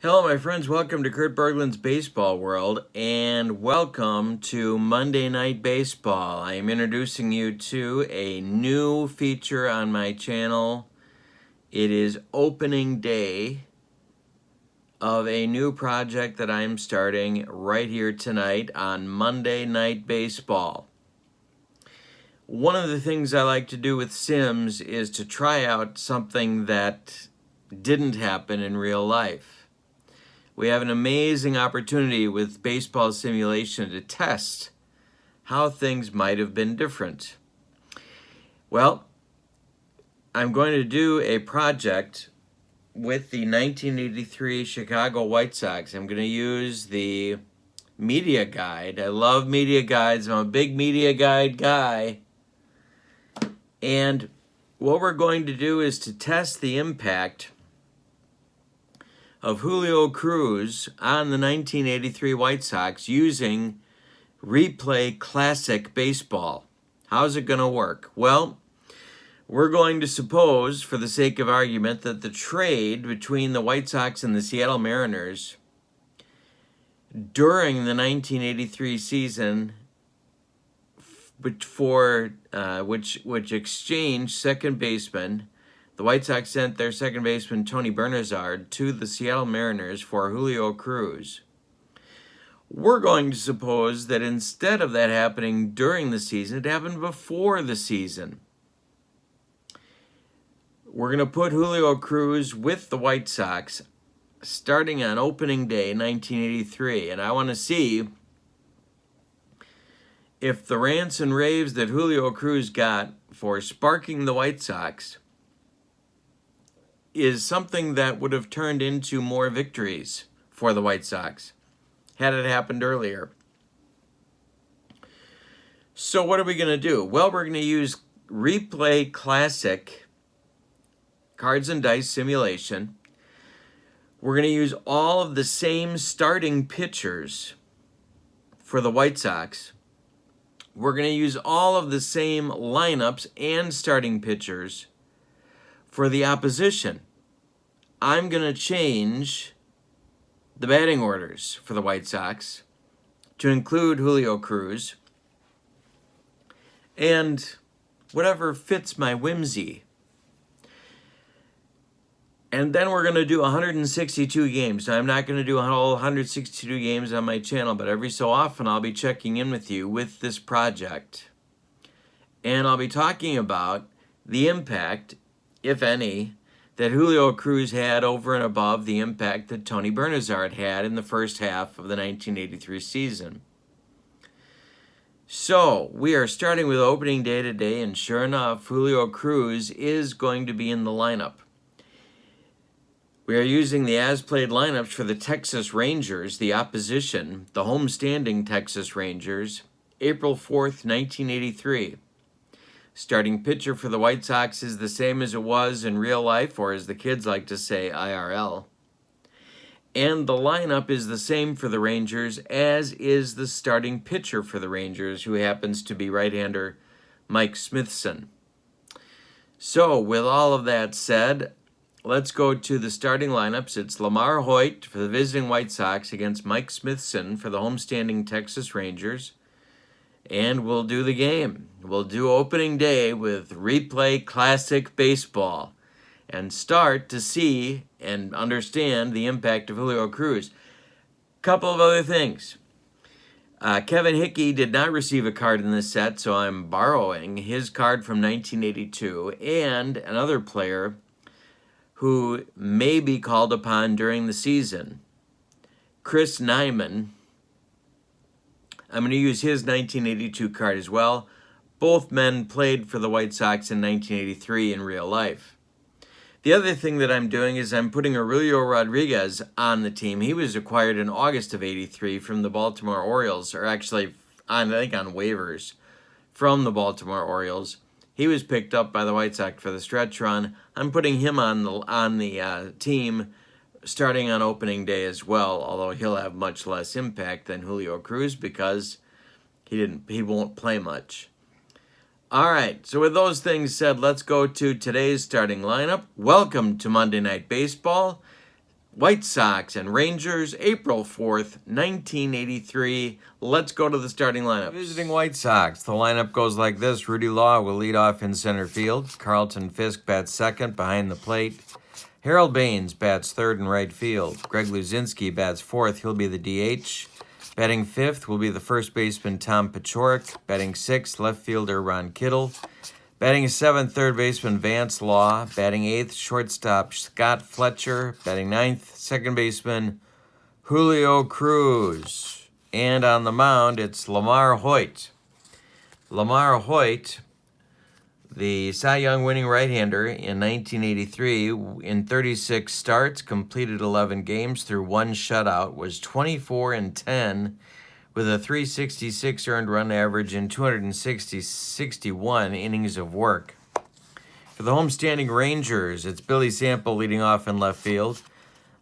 Hello, my friends. Welcome to Kurt Berglund's Baseball World, and welcome to Monday Night Baseball. I am introducing you to a new feature on my channel. It is opening day of a new project that I'm starting right here tonight on Monday Night Baseball. One of the things I like to do with Sims is to try out something that didn't happen in real life. We have an amazing opportunity with baseball simulation to test how things might have been different. Well, I'm going to do a project with the 1983 Chicago White Sox. I'm going to use the media guide. I love media guides. I'm a big media guide guy. And what we're going to do is to test the impact of Julio Cruz on the 1983 White Sox using Replay Classic Baseball. How's it going to work? Well, we're going to suppose, for the sake of argument, that the trade between the White Sox and the Seattle Mariners during the 1983 season which exchanged second baseman. The White Sox sent their second baseman, Tony Bernazard, to the Seattle Mariners for Julio Cruz. We're going to suppose that instead of that happening during the season, it happened before the season. We're going to put Julio Cruz with the White Sox starting on opening day 1983, and I want to see if the rants and raves that Julio Cruz got for sparking the White Sox is something that would have turned into more victories for the White Sox had it happened earlier. So what are we going to do? Well, we're going to use Replay Classic Cards and Dice Simulation. We're going to use all of the same starting pitchers for the White Sox. We're going to use all of the same lineups and starting pitchers for the opposition. I'm going to change the batting orders for the White Sox to include Julio Cruz and whatever fits my whimsy. And then we're going to do 162 games. Now, I'm not going to do all 162 games on my channel, but every so often I'll be checking in with you with this project. And I'll be talking about the impact, if any, that Julio Cruz had over and above the impact that Tony Bernazard had in the first half of the 1983 season. So, we are starting with opening day today, and sure enough, Julio Cruz is going to be in the lineup. We are using the as-played lineups for the Texas Rangers, the opposition, the homestanding Texas Rangers, April 4th, 1983. Starting pitcher for the White Sox is the same as it was in real life, or as the kids like to say, IRL. And the lineup is the same for the Rangers, as is the starting pitcher for the Rangers, who happens to be right-hander Mike Smithson. So, with all of that said, let's go to the starting lineups. It's Lamar Hoyt for the visiting White Sox against Mike Smithson for the homestanding Texas Rangers. And we'll do the game. We'll do opening day with Replay Classic Baseball and start to see and understand the impact of Julio Cruz. Couple of other things. Kevin Hickey did not receive a card in this set, so I'm borrowing his card from 1982 and another player who may be called upon during the season, Chris Nyman. I'm going to use his 1982 card as well. Both men played for the White Sox in 1983 in real life. The other thing that I'm doing is I'm putting Aurelio Rodriguez on the team. He was acquired in August of 83 from the Baltimore Orioles, or actually, I think on waivers from the Baltimore Orioles. He was picked up by the White Sox for the stretch run. I'm putting him on the team starting on opening day as well, although he'll have much less impact than Julio Cruz because he won't play much. All right, so with those things said, let's go to today's starting lineup. Welcome to Monday Night Baseball. White Sox and Rangers, April 4th, 1983. Let's go to the starting lineup. Visiting White Sox, the lineup goes like this. Rudy Law will lead off in center field. Carlton Fisk bats second behind the plate. Harold Baines bats third in right field. Greg Luzinski bats fourth. He'll be the DH. Batting fifth will be the first baseman Tom Paciorek. Batting sixth, left fielder Ron Kittle. Batting seventh, third baseman Vance Law. Batting eighth, shortstop Scott Fletcher. Batting ninth, second baseman Julio Cruz. And on the mound, it's Lamar Hoyt. Lamar Hoyt, the Cy Young winning right-hander in 1983, in 36 starts, completed 11 games through one shutout, was 24-10 with a 366 earned run average in 61 innings of work. For the homestanding Rangers, it's Billy Sample leading off in left field,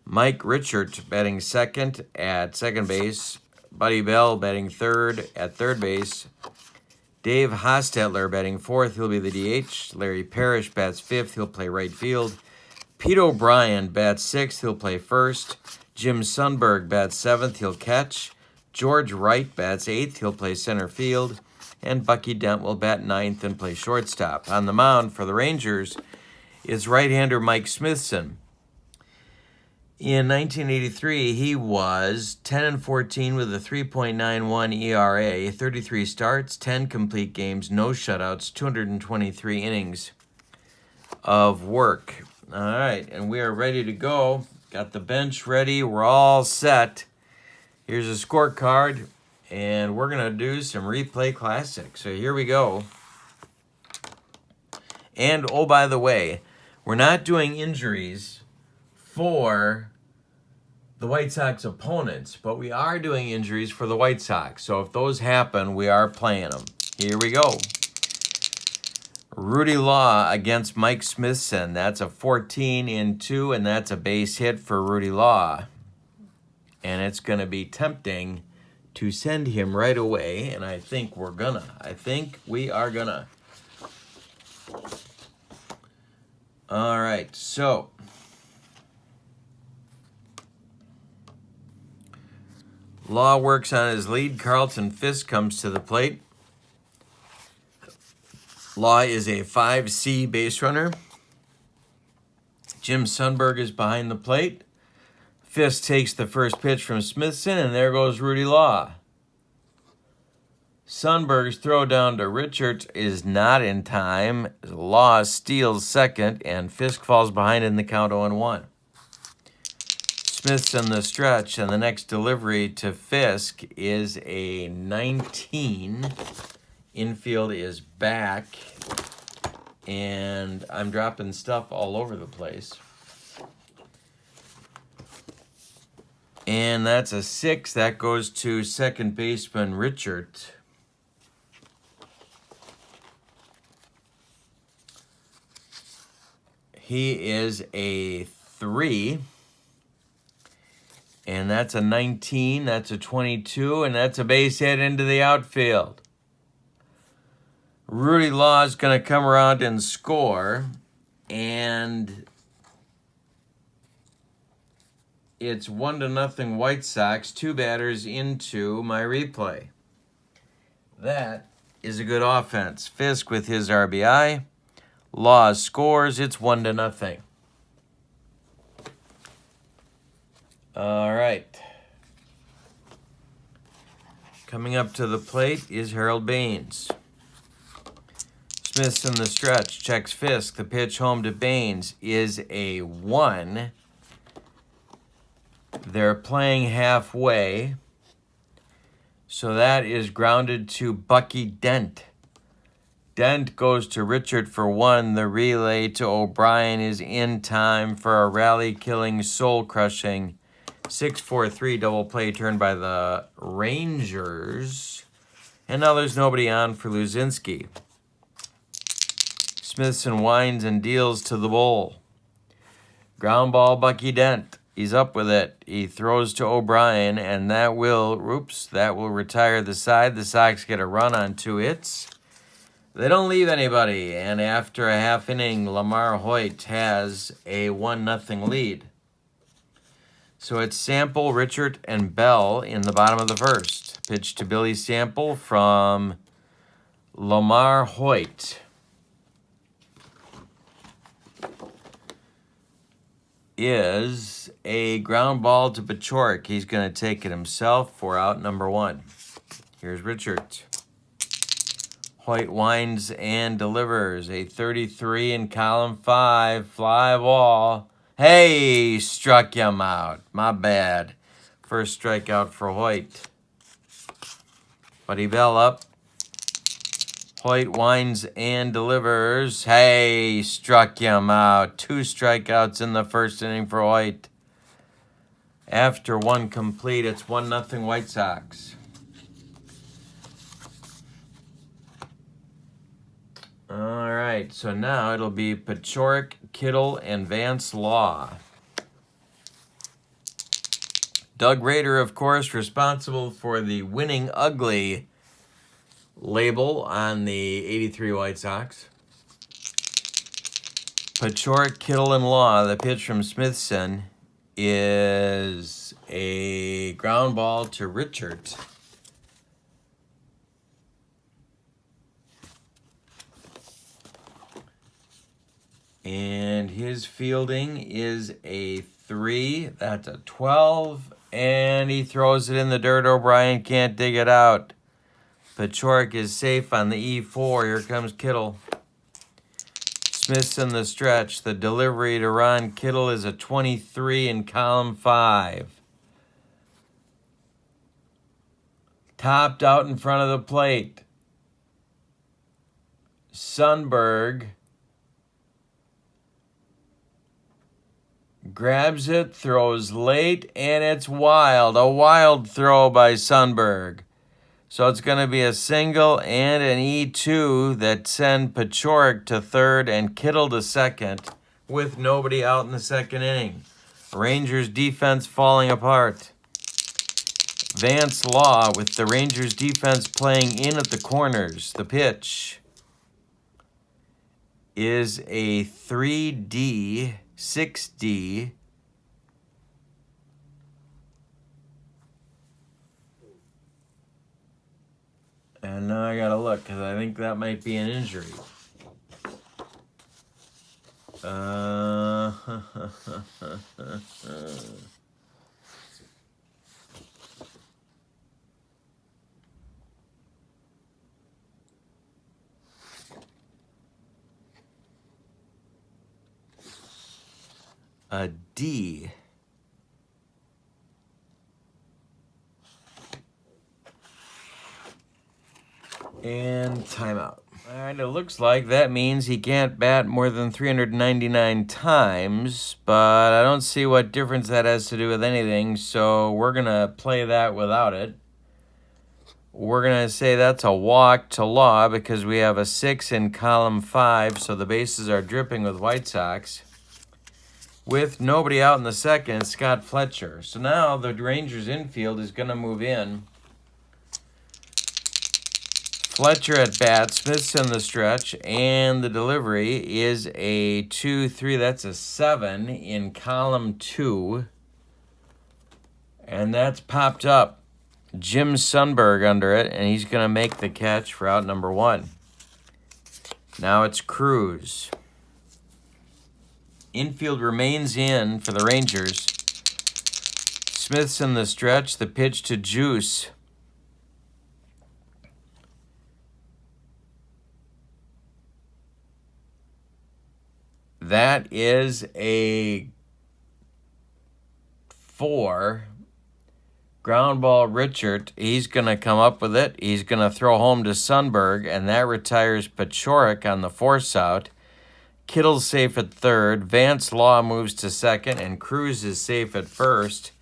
Mike Richert batting second at second base, Buddy Bell batting third at third base, Dave Hostetler batting fourth, he'll be the DH, Larry Parrish bats fifth, he'll play right field, Pete O'Brien bats sixth, he'll play first, Jim Sundberg bats seventh, he'll catch, George Wright bats eighth, he'll play center field, and Bucky Dent will bat ninth and play shortstop. On the mound for the Rangers is right-hander Mike Smithson. In 1983, he was 10-14 with a 3.91 ERA, 33 starts, 10 complete games, no shutouts, 223 innings of work. All right, and we are ready to go. Got the bench ready. We're all set. Here's a scorecard, and we're going to do some replay classics. So here we go. And, oh, by the way, we're not doing injuries for the White Sox opponents, but we are doing injuries for the White Sox. So if those happen, we are playing them. Here we go. Rudy Law against Mike Smithson. That's a 14-2, and that's a base hit for Rudy Law. And it's going to be tempting to send him right away, and I think we're gonna. I think we are gonna. All right, so Law works on his lead. Carlton Fisk comes to the plate. Law is a 5C base runner. Jim Sundberg is behind the plate. Fisk takes the first pitch from Smithson, and there goes Rudy Law. Sundberg's throw down to Richards is not in time. Law steals second, and Fisk falls behind in the count 0-1. Smithson the stretch, and the next delivery to Fisk is a 19. Infield is back, and I'm dropping stuff all over the place. And that's a 6. That goes to second baseman Richard. He is a 3. And that's a 19. That's a 22. And that's a base hit into the outfield. Rudy Law is going to come around and score. And it's 1-0 White Sox, 2 batters into my replay. That is a good offense. Fisk with his RBI. Law scores. It's 1-0. All right. Coming up to the plate is Harold Baines. Smithson the stretch, checks Fisk. The pitch home to Baines is a 1. They're playing halfway. So that is grounded to Bucky Dent. Dent goes to Richard for 1. The relay to O'Brien is in time for a rally-killing, soul-crushing 6-4-3 double play turned by the Rangers. And now there's nobody on for Luzinski. Smithson winds and deals to the bowl. Ground ball, Bucky Dent. He's up with it. He throws to O'Brien, and that will retire the side. The Sox get a run on 2 hits. They don't leave anybody, and after a half inning, Lamar Hoyt has a 1-0 lead. So it's Sample, Richard, and Bell in the bottom of the first. Pitch to Billy Sample from Lamar Hoyt. Is a ground ball to Pachork. He's going to take it himself for out number 1. Here's Richard. Hoyt winds and delivers a 33 in column 5. Fly ball. Hey, struck him out. My bad. First strikeout for Hoyt. Buddy Bell up. Hoyt winds and delivers. Hey, struck him out. 2 strikeouts in the first inning for Hoyt. After 1 complete, it's 1-0 White Sox. All right, so now it'll be Pachork, Kittle, and Vance Law. Doug Rader, of course, responsible for the winning ugly label on the 83 White Sox. Pachork, Kittle, and Law. The pitch from Smithson is a ground ball to Richard. And his fielding is a 3. That's a 12. And he throws it in the dirt. O'Brien can't dig it out. Pachork is safe on the E4. Here comes Kittle. Smithson the stretch. The delivery to Ron Kittle is a 23 in column 5. Topped out in front of the plate. Sundberg grabs it, throws late, and it's wild. A wild throw by Sundberg. So it's going to be a single and an E2 that send Pachork to third and Kittle to second with nobody out in the second inning. Rangers defense falling apart. Vance Law with the Rangers defense playing in at the corners. The pitch is a 3D, 6D. And now I gotta look, because I think that might be an injury. A D. And timeout. All right, it looks like that means he can't bat more than 399 times, but I don't see what difference that has to do with anything, so we're going to play that without it. We're going to say that's a walk to Law because we have a 6 in column 5, so the bases are dripping with White Sox. With nobody out in the second, Scott Fletcher. So now the Rangers infield is going to move in. Fletcher at bat, Smithson the stretch, and the delivery is a 2-3. That's a 7 in column 2. And that's popped up. Jim Sundberg under it, and he's going to make the catch for out number 1. Now it's Cruz. Infield remains in for the Rangers. Smithson the stretch, the pitch to Juice. That is a 4. Ground ball Richard. He's going to come up with it. He's going to throw home to Sundberg, and that retires Pachork on the force out. Kittle's safe at third. Vance Law moves to second, and Cruz is safe at first.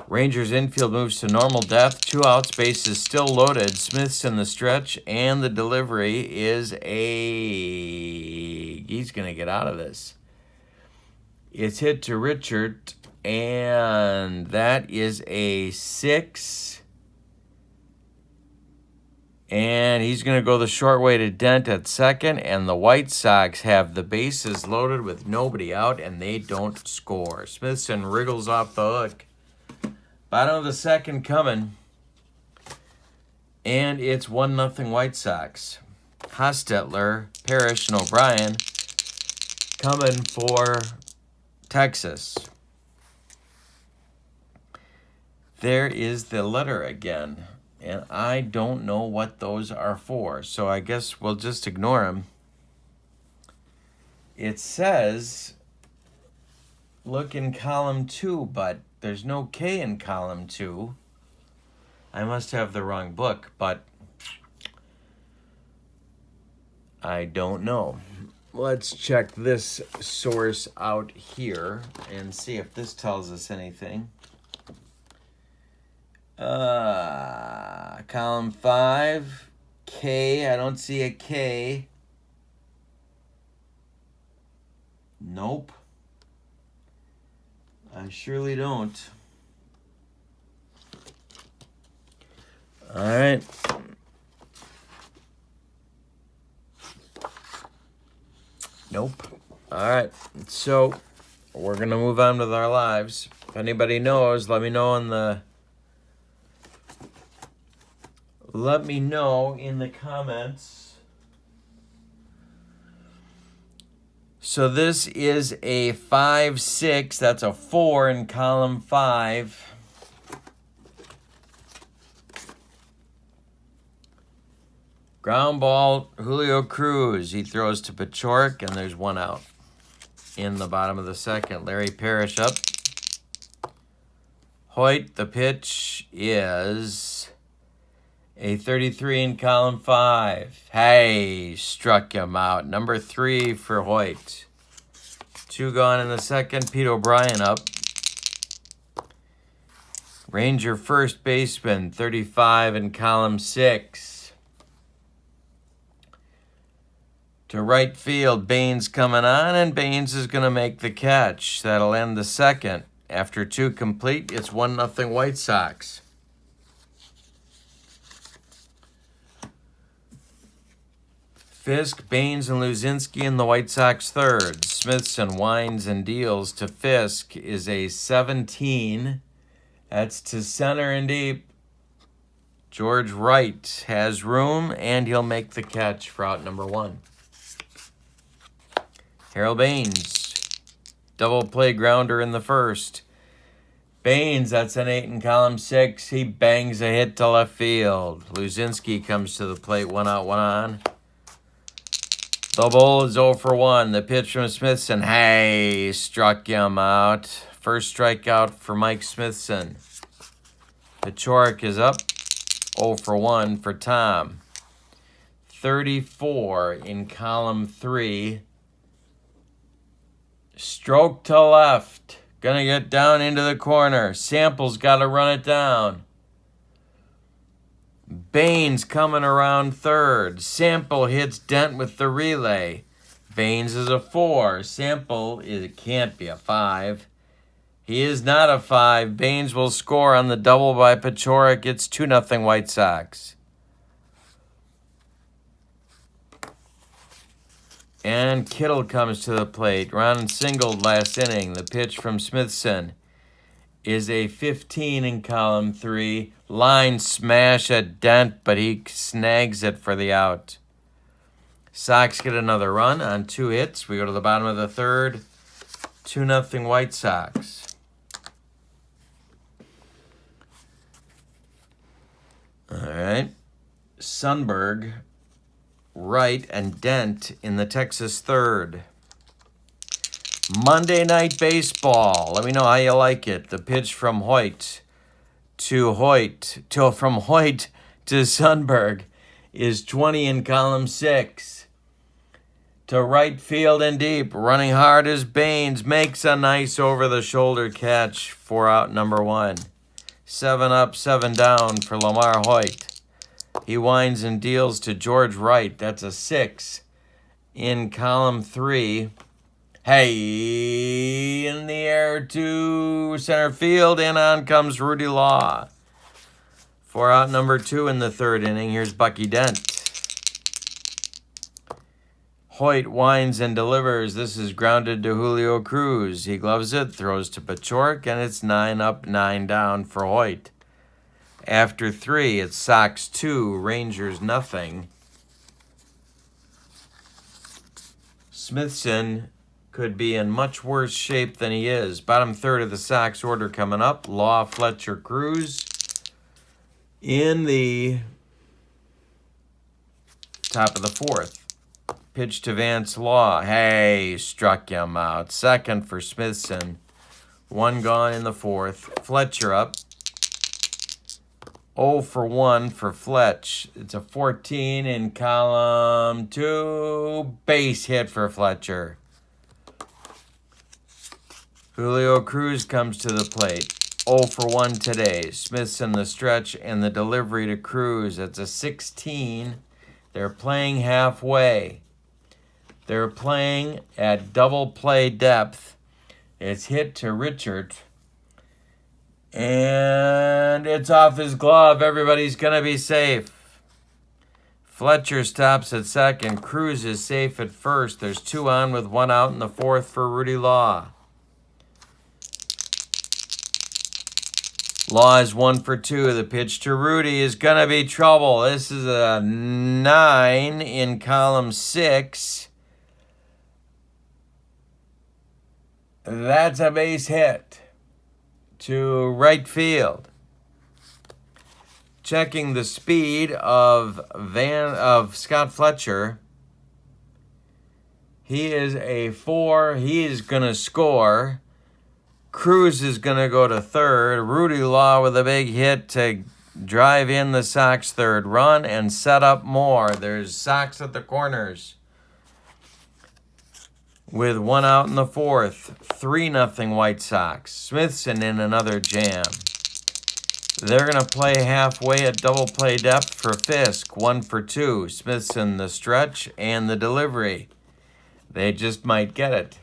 Rangers infield moves to normal depth. 2 outs, bases still loaded. Smithson the stretch, and the delivery is a... He's going to get out of this. It's hit to Richard, and that is a 6. And he's going to go the short way to Dent at second. And the White Sox have the bases loaded with nobody out, and they don't score. Smithson wriggles off the hook. Bottom of the second coming. And it's 1-0 White Sox. Hostetler, Parrish, and O'Brien coming for Texas. There is the letter again. And I don't know what those are for, so I guess we'll just ignore them. It says, look in column 2, but there's no K in column 2. I must have the wrong book, but I don't know. Let's check this source out here and see if this tells us anything. Column 5, K. I don't see a K. Nope. I surely don't. All right. Nope. All right. So we're going to move on with our lives. If anybody knows, let me know in the comments. So this is a 5-6. That's a 4 in column 5. Ground ball, Julio Cruz. He throws to Pachork, and there's one out in the bottom of the second. Larry Parrish up. Hoyt, the pitch is a 33 in column 5. Hey, struck him out. Number 3 for Hoyt. 2 gone in the second. Pete O'Brien up. Ranger first baseman, 35 in column 6. To right field, Baines coming on, and Baines is going to make the catch. That'll end the second. After 2 complete, it's 1-0 White Sox. Fisk, Baines, and Luzinski in the White Sox third. Smithson winds and deals to Fisk is a 17. That's to center and deep. George Wright has room, and he'll make the catch for out number 1. Harold Baines, double play grounder in the first. Baines, that's an 8 in column 6. He bangs a hit to left field. Luzinski comes to the plate, 1 out, 1 on. The ball is 0 for 1. The pitch from Smithson, hey, struck him out. First strikeout for Mike Smithson. Pachork is up, 0 for 1 for Tom. 34 in column 3. Stroke to left. Gonna get down into the corner. Sample's got to run it down. Baines coming around third. Sample hits Dent with the relay. Baines is a 4. Sample can't be a 5. He is not a 5. Baines will score on the double by Pachork. It's 2-0 White Sox. And Kittle comes to the plate. Ron singled last inning. The pitch from Smithson is a 15 in column 3. Line smash at Dent, but he snags it for the out. Sox get another run on 2 hits. We go to the bottom of the third. 2-0 White Sox. All right. Sundberg, Wright, and Dent in the Texas third. Monday Night Baseball. Let me know how you like it. The pitch from Hoyt to Sundberg is 20 in column 6. To right field and deep, running hard as Baines, makes a nice over-the-shoulder catch for out number 1. 7 up, 7 down for Lamar Hoyt. He winds and deals to George Wright. That's a 6 in column 3. Hey, in the air to center field, and on comes Rudy Law For out number 2 in the 3rd inning, here's Bucky Dent. Hoyt winds and delivers. This is grounded to Julio Cruz. He gloves it, throws to Pachork, and it's 9 up, 9 down for Hoyt. After 3, it's Sox 2, Rangers nothing. Smithson could be in much worse shape than he is. Bottom third of the Sox order coming up. Law, Fletcher, Cruz. In the top of the 4th. Pitch to Vance Law. Hey, struck him out. Second for Smithson. 1 gone in the 4th. Fletcher up. 0 for 1 for Fletch. It's a 14 in column 2. Base hit for Fletcher. Julio Cruz comes to the plate. 0 for 1 today. Smithson the stretch and the delivery to Cruz. It's a 16. They're playing halfway. They're playing at double play depth. It's hit to Richard. And it's off his glove. Everybody's going to be safe. Fletcher stops at second. Cruz is safe at first. There's 2 on with 1 out in the 4th for Rudy Law. Law is 1 for 2. The pitch to Rudy is going to be trouble. This is a 9 in column 6. That's a base hit to right field. Checking the speed of Scott Fletcher. He is a 4. He is going to score. Cruz is going to go to 3rd. Rudy Law with a big hit to drive in the Sox 3rd run and set up more. There's Sox at the corners. With 1 out in the 4th. 3-0 White Sox. Smithson in another jam. They're going to play halfway at double play depth for Fisk. 1 for 2. Smithson the stretch and the delivery. They just might get it.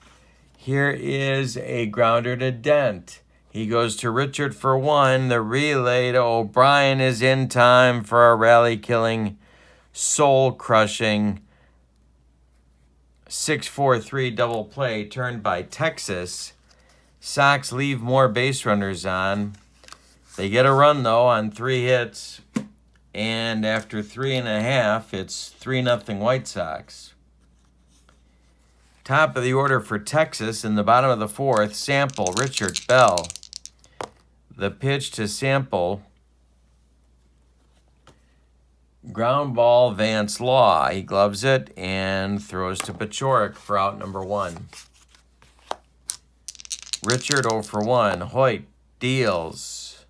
Here is a grounder to Dent. He goes to Richard for 1. The relay to O'Brien is in time for a rally-killing, soul-crushing 6-4-3 double play turned by Texas. Sox leave more base runners on. They get a run, though, on 3 hits. And after 3.5, it's 3-0 White Sox. Top of the order for Texas in the bottom of the 4th. Sample, Richard, Bell. The pitch to Sample. Ground ball, Vance Law. He gloves it and throws to Pachork for out number 1. Richard 0 for 1. Hoyt deals.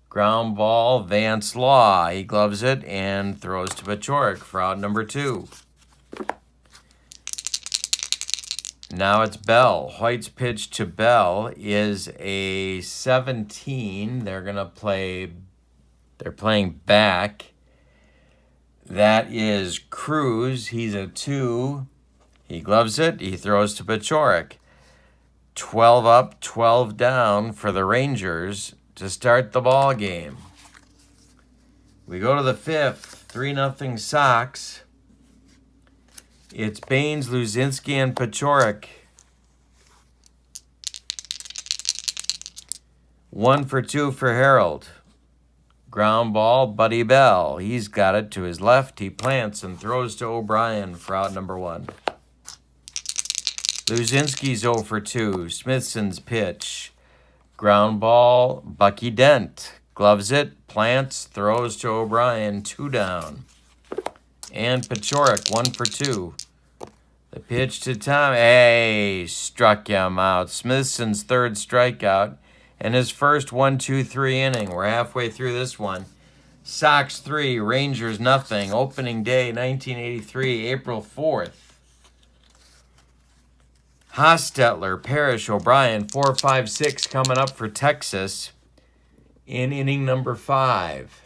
Ground ball, Vance Law. He gloves it and throws to Pachork for out number 2. Now it's Bell. Hoyt's pitch to Bell is a 17. They're playing back. That is Cruz. He's a 2. He gloves it. He throws to Pachork. 12 up, 12 down for the Rangers to start the ball game. We go to the 5th. 3-0 Sox. It's Baines, Luzinski, and Pachork. 1 for 2 for Harold. Ground ball, Buddy Bell. He's got it to his left. He plants and throws to O'Brien for out number 1. Luzinski's 0 for 2. Smithson's pitch. Ground ball, Bucky Dent. Gloves it, plants, throws to O'Brien, 2 down. And Pachork, 1 for 2. The pitch to Tom. Hey, struck him out. Smithson's 3rd strikeout. And his first 1-2-3 inning. We're halfway through this one. Sox 3, Rangers nothing. Opening day, 1983, April 4th. Hostetler, Parrish, O'Brien, 4, 5, 6 coming up for Texas in inning number 5.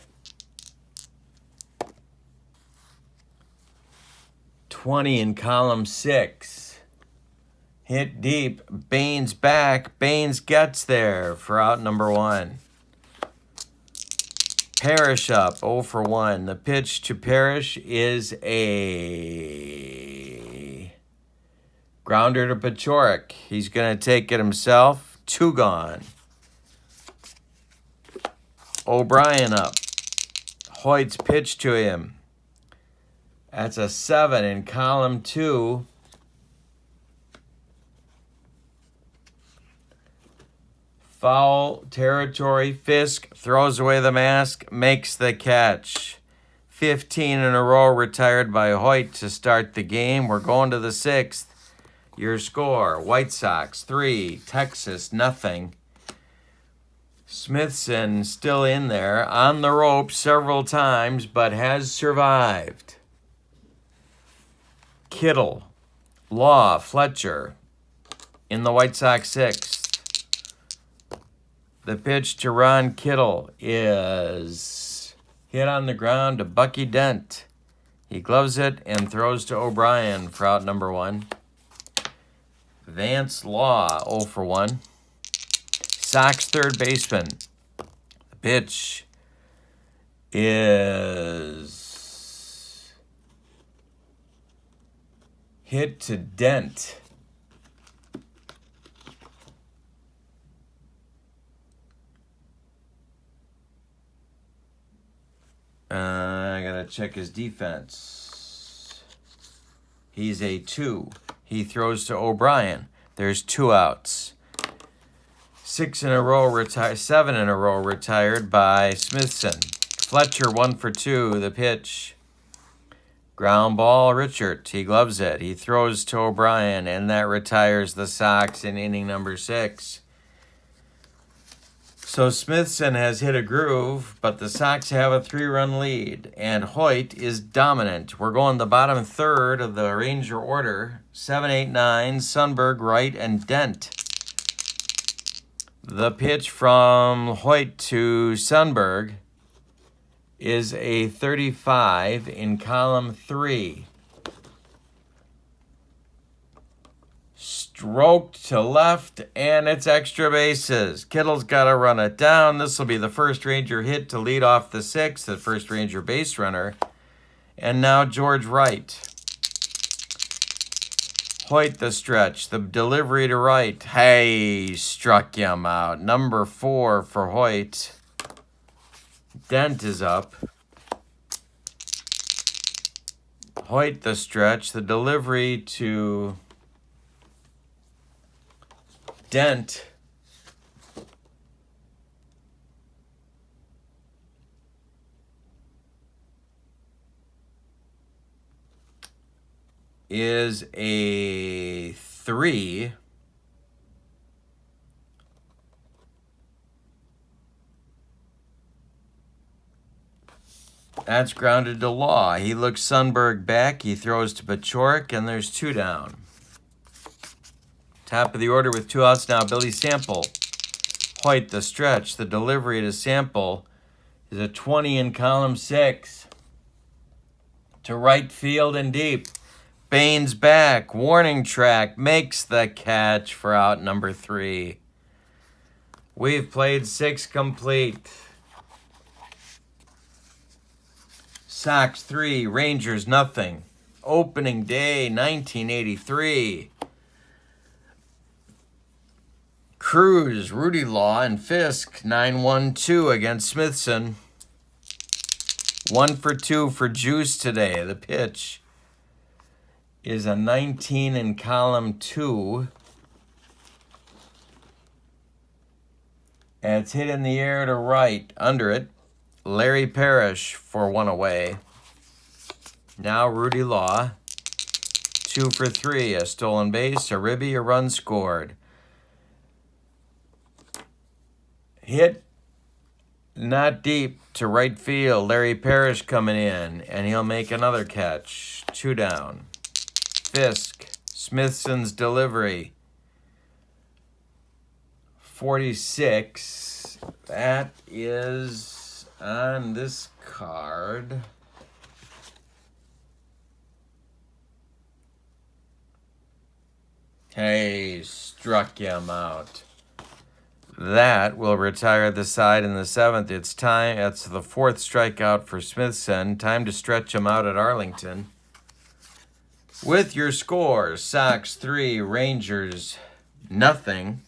20 in column 6. Hit deep. Baines back. Baines gets there for out number 1. Parrish up, 0 for 1. The pitch to Parrish is a grounder to Pachorik. He's going to take it himself. 2 gone. O'Brien up. Hoyt's pitch to him. That's a 7 in column 2. Foul territory. Fisk throws away the mask, makes the catch. 15 in a row retired by Hoyt to start the game. We're going to the 6th. Your score, White Sox 3, Texas nothing. Smithson still in there, on the rope several times, but has survived. Kittle, Law, Fletcher in the White Sox 6th. The pitch to Ron Kittle is hit on the ground to Bucky Dent. He gloves it and throws to O'Brien for out number 1. Vance Law, 0 for 1. Sox third baseman. The pitch is hit to Dent. I gotta check his defense. He's a 2. He throws to O'Brien. There's 2 outs. 7 in a row retired by Smithson. Fletcher 1 for 2. The pitch. Ground ball, Richard. He gloves it. He throws to O'Brien, and that retires the Sox in inning number 6. So Smithson has hit a groove, but the Sox have a 3-run lead, and Hoyt is dominant. We're going the bottom third of the Ranger order. 7, 8, 9, Sundberg, Wright, and Dent. The pitch from Hoyt to Sundberg is a 35 in column 3. Stroked to left, and it's extra bases. Kittle's got to run it down. This will be the first Ranger hit to lead off the 6th, the first Ranger base runner. And now George Wright. Hoyt the stretch, the delivery to Wright. Hey, struck him out. Number 4 for Hoyt. Dent is up. Hoyt the stretch, the delivery to Dent is a 3. That's grounded to Law. He looks Sundberg back. He throws to Pachorik, and there's 2 down. Top of the order with 2 outs now, Billy Sample. Hoyt the stretch. The delivery to Sample is a 20 in column 6. To right field and deep. Baines back. Warning track. Makes the catch for out number 3. We've played 6 complete. Sox 3, Rangers nothing. Opening day 1983. Cruz, Rudy Law, and Fisk 9-1-2 against Smithson. 1 for 2 for Juice today. The pitch is a 19 in column 2. And it's hit in the air to right. Under it, Larry Parrish for 1 away. Now Rudy Law. 2 for 3. A stolen base, a ribby, a run scored. Hit not deep to right field. Larry Parrish coming in, and he'll make another catch. 2 down. Fisk, Smithson's delivery. 46. That is on this card. Hey, struck him out. That will retire the side in the 7th. It's time. That's the 4th strikeout for Smithson. Time to stretch him out at Arlington. With your scores, Sox 3, Rangers nothing.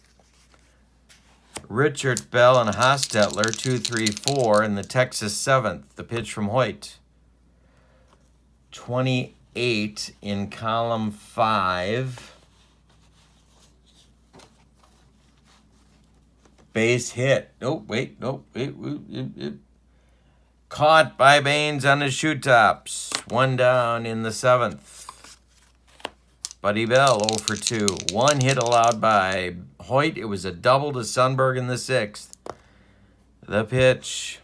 Richard Bell and Hostetler 2-3-4 in the Texas 7th. The pitch from Hoyt. 28 in column 5. Base hit. Oh, wait. No. Caught by Baines on the shoe tops. 1 down in the 7th. Buddy Bell 0 for 2. 1 hit allowed by Hoyt. It was a double to Sundberg in the 6th. The pitch.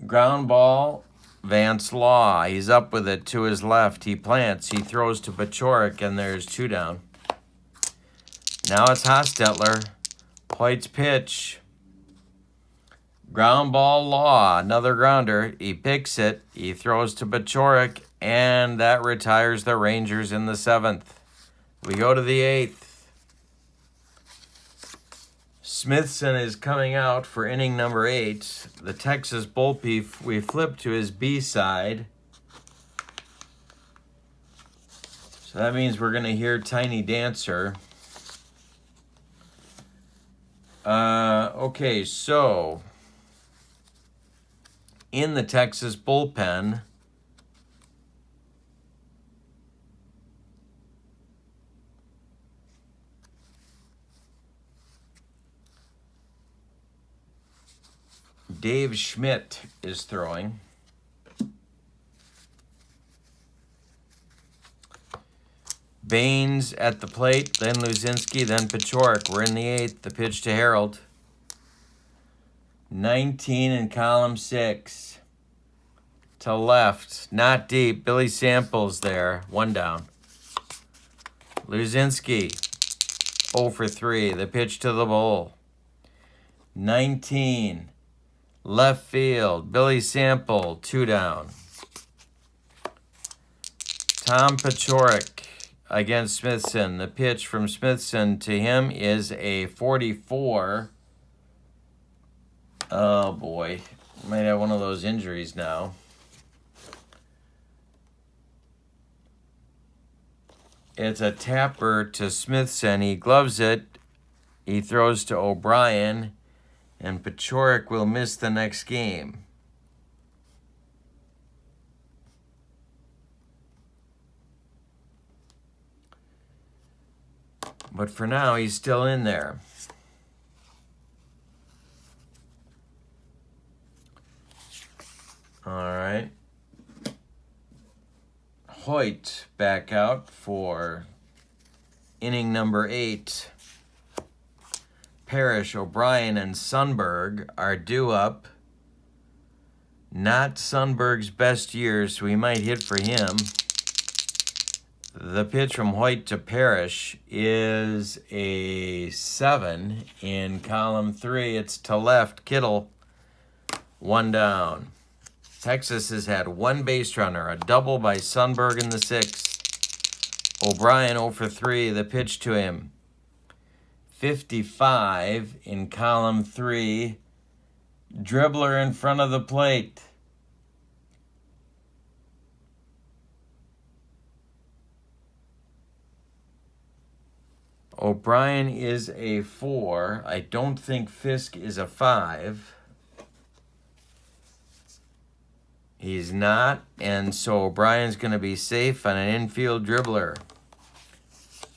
Ground ball. Vance Law. He's up with it to his left. He plants. He throws to Pachorik, and there's 2 down. Now it's Hostetler. Hoyt's pitch. Ground ball Law. Another grounder. He picks it. He throws to Pachorik, and that retires the Rangers in the 7th. We go to the 8th. Smithson is coming out for inning number 8. The Texas bullpen, we flip to his B side. So that means we're going to hear Tiny Dancer. Okay, so in the Texas bullpen, Dave Schmidt is throwing. Baines at the plate, then Luzinski, then Pachorik. We're in the 8th. The pitch to Harold. 19 in column 6. To left, not deep. Billy Samples there. 1 down. Luzinski 0 for 3. The pitch to the Bull. 19. Left field. Billy Sample 2 down. Tom Pachorik against Smithson. The pitch from Smithson to him is a 44. Oh boy, might have one of those injuries now. It's a tapper to Smithson. He gloves it. He throws to O'Brien, and Pachorik will miss the next game. But for now, he's still in there. All right. Hoyt back out for inning number 8. Parrish, O'Brien, and Sundberg are due up. Not Sundberg's best year, so we might hit for him. The pitch from Hoyt to Parrish is a 7 in column 3. It's to left. Kittle, 1 down. Texas has had 1 base runner, a double by Sundberg in the 6th. O'Brien 0 for 3. The pitch to him. 55 in column 3. Dribbler in front of the plate. O'Brien is a 4. I don't think Fisk is a 5. He's not, and so O'Brien's going to be safe on an infield dribbler.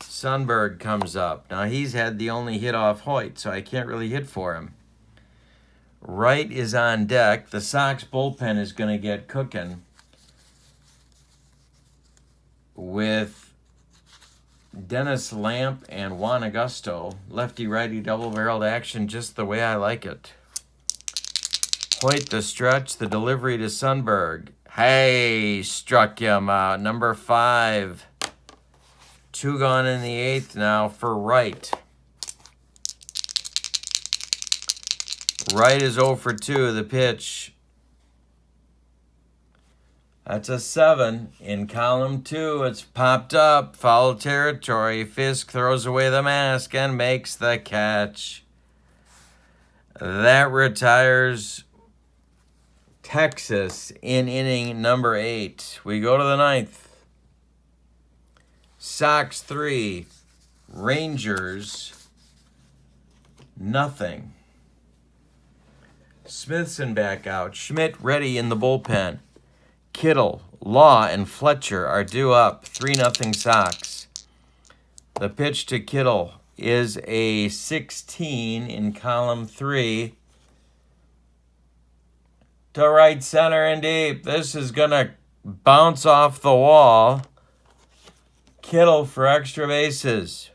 Sundberg comes up. Now, he's had the only hit off Hoyt, so I can't really hit for him. Wright is on deck. The Sox bullpen is going to get cooking with Dennis Lamp and Juan Augusto. Lefty-righty double-barreled action just the way I like it. Hoyt the stretch, the delivery to Sundberg. Hey, struck him out. Number 5. 2 gone in the 8th now for Wright. Wright is 0 for 2. The pitch. That's a 7 in column 2. It's popped up. Foul territory. Fisk throws away the mask and makes the catch. That retires Texas in inning number 8. We go to the 9th. Sox 3, Rangers nothing. Smithson back out. Schmidt ready in the bullpen. Kittle, Law, and Fletcher are due up. 3-0 Sox. The pitch to Kittle is a 16 in column 3. To right center and deep. This is going to bounce off the wall. Kittle for extra bases.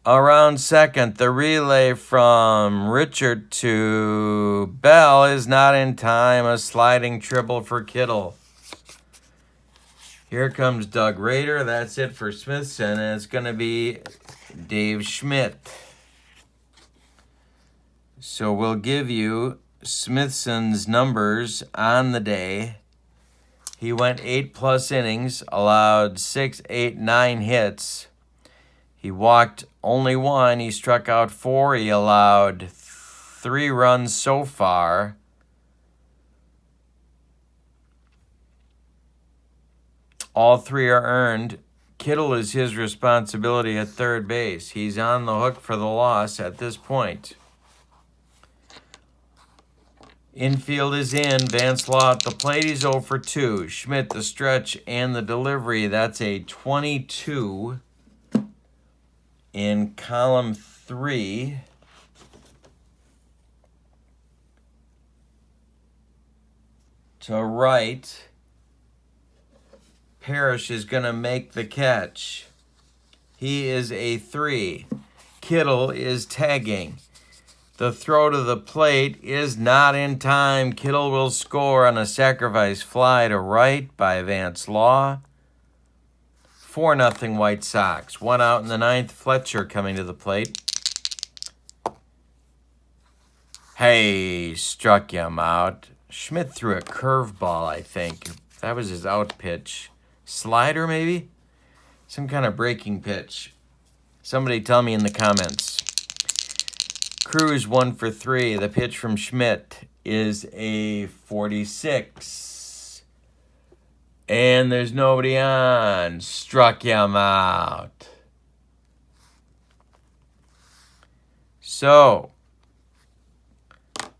Around second, the relay from Richard to Bell is not in time. A sliding triple for Kittle. Here comes Doug Rader. That's it for Smithson, and it's going to be Dave Schmidt. So we'll give you Smithson's numbers on the day. He went 8+ innings, allowed 6, 8, 9 hits. He walked only 1. He struck out 4. He allowed 3 runs so far. All 3 are earned. Kittle is his responsibility at third base. He's on the hook for the loss at this point. Infield is in. Vance Law at the plate. He's 0 for 2. Schmidt, the stretch and the delivery. That's a 22 in column 3. To right. Parrish is going to make the catch. He is a 3. Kittle is tagging. The throw to the plate is not in time. Kittle will score on a sacrifice fly to right by Vance Law. 4-0 White Sox. 1 out in the 9th. Fletcher coming to the plate. Hey, struck him out. Schmidt threw a curveball, I think. That was his out pitch. Slider, maybe? Some kind of breaking pitch. Somebody tell me in the comments. Cruz 1 for 3. The pitch from Schmidt is a 46. And there's nobody on. Struck him out. So,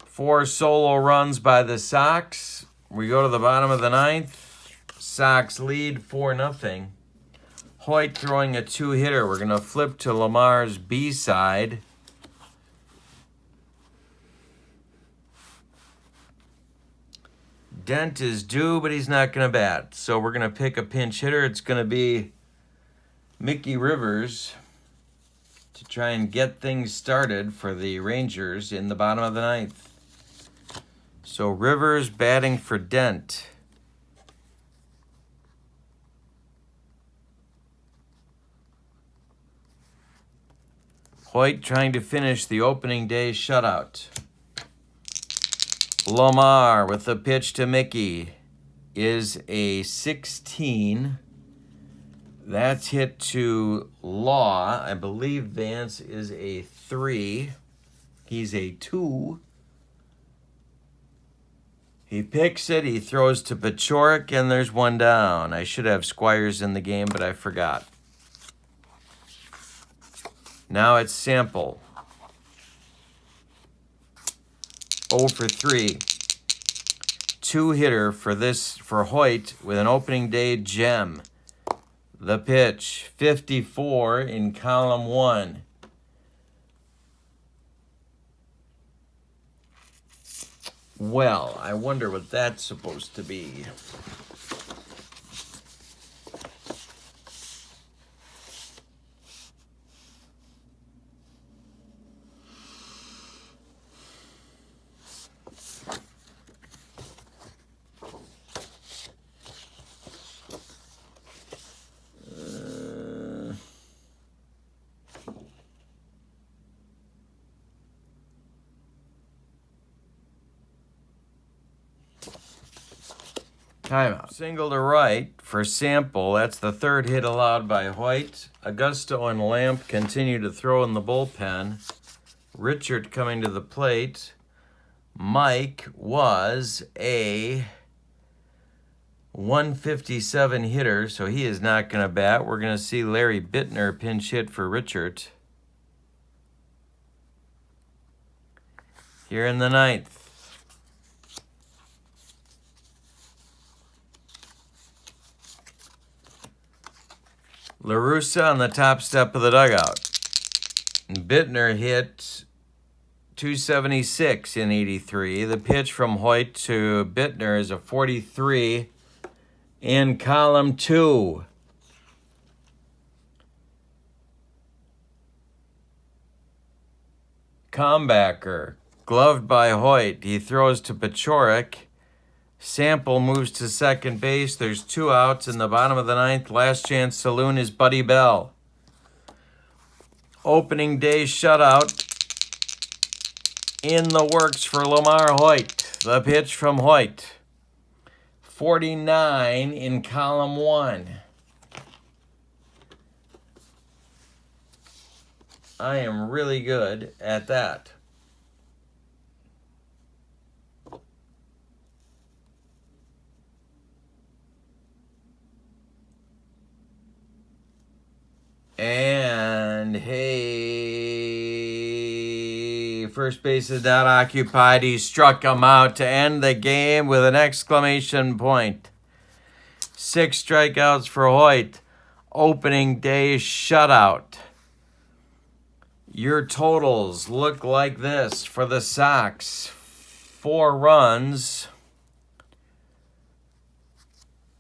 4 solo runs by the Sox. We go to the bottom of the 9th. Sox lead 4-0. Hoyt throwing a 2-hitter. We're going to flip to Lamar's B side. Dent is due, but he's not going to bat. So we're going to pick a pinch hitter. It's going to be Mickey Rivers to try and get things started for the Rangers in the bottom of the 9th. So Rivers batting for Dent. Hoyt trying to finish the opening day shutout. Lamar with the pitch to Mickey is a 16. That's hit to Law. I believe Vance is a 3. He's a 2. He picks it. He throws to Pachorik, and there's 1 down. I should have Squires in the game, but I forgot. Now it's Sample. 0 for 3. 2-hitter for Hoyt with an opening day gem. The pitch, 54 in column 1. Well, I wonder what that's supposed to be. Timeout. Single to right for Sample. That's the third hit allowed by Hoyt. Augusto and Lamp continue to throw in the bullpen. Richard coming to the plate. Mike was a 157 hitter, so he is not going to bat. We're going to see Larry Bittner pinch hit for Richard here in the ninth. La Russa on the top step of the dugout. Bittner hit 276 in 83. The pitch from Hoyt to Bittner is a 43 in column 2. Combacker, gloved by Hoyt. He throws to Pachorik. Sample moves to second base. There's 2 outs in the bottom of the ninth. Last chance saloon is Buddy Bell. Opening day shutout in the works for Lamar Hoyt. The pitch from Hoyt. 49 in column 1. I am really good at that. And hey, first base is not occupied. He struck him out to end the game with an exclamation point. 6 strikeouts for Hoyt. Opening day shutout. Your totals look like this for the Sox. 4 runs,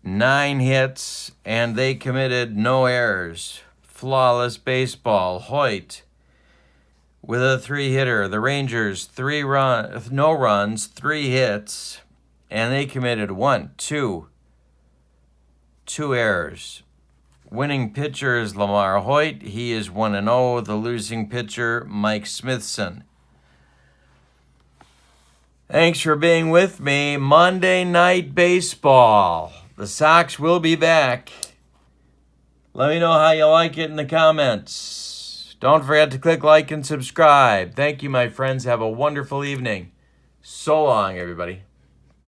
9 hits, and they committed no errors. Flawless baseball. Hoyt with a 3-hitter. The Rangers no runs, 3 hits, and they committed 2 errors. Winning pitcher is Lamar Hoyt. He is 1-0. The losing pitcher, Mike Smithson. Thanks for being with me. Monday Night Baseball. The Sox will be back. Let me know how you like it in the comments. Don't forget to click like and subscribe. Thank you, my friends. Have a wonderful evening. So long, everybody.